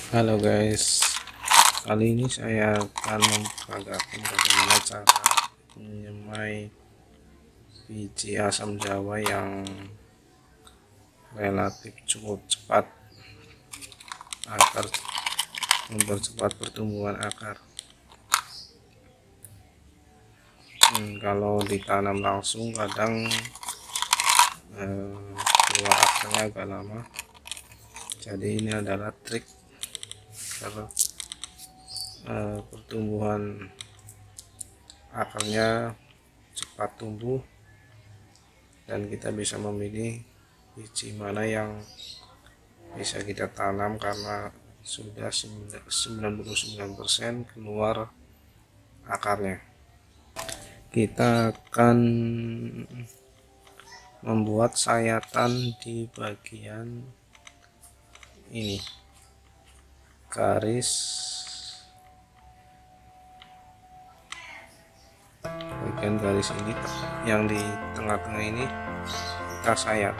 Halo guys, kali ini saya akan memperagakan bagaimana cara menyemai biji asam jawa yang relatif cukup cepat agar mempercepat pertumbuhan akar. Kalau ditanam langsung kadang keluar akarnya agak lama, jadi ini adalah trik agar pertumbuhan akarnya cepat tumbuh dan kita bisa memilih biji mana yang bisa kita tanam karena sudah 99% keluar akarnya. Kita akan membuat sayatan di bagian ini, garis ini yang di tengah-tengah ini kita sayat,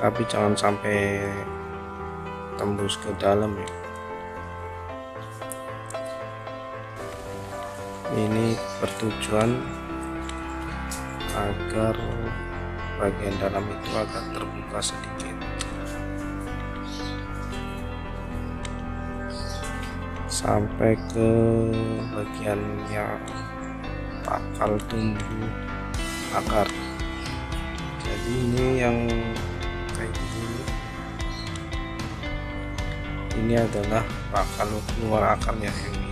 tapi jangan sampai tembus ke dalam ya. Ini bertujuan agar bagian dalam itu agak terbuka sedikit sampai ke bagian yang bakal tumbuh akar. Jadi ini yang kayak gini, ini adalah bakal keluar akarnya yang ini.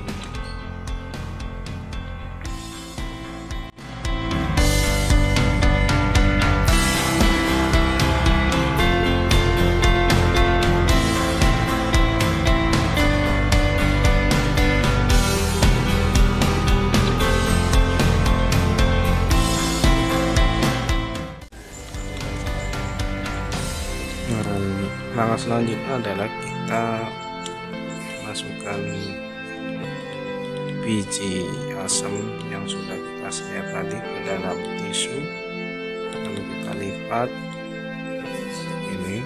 Langkah selanjutnya adalah kita masukkan biji asam yang sudah kita sayat tadi ke dalam tisu, lalu kita lipat ini.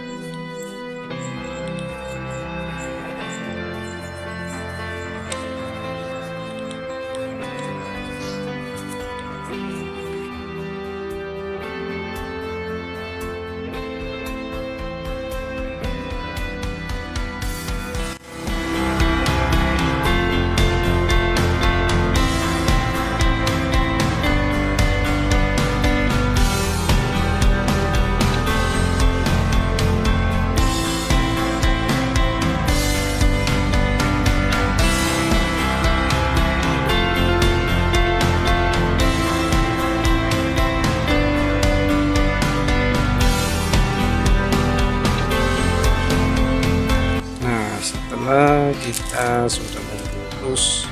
Kita sudah membungkus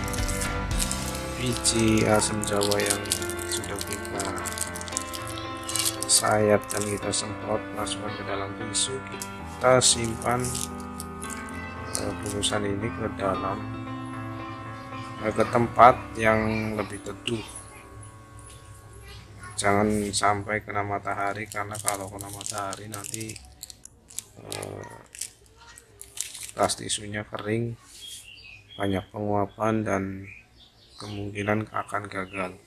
biji asam jawa yang sudah kita sayat dan kita semprot, masukkan ke dalam tisu. Kita simpan bungkusan ini ke dalam ke tempat yang lebih teduh, jangan sampai kena matahari, karena kalau kena matahari nanti tas tisunya kering, banyak penguapan dan kemungkinan akan gagal.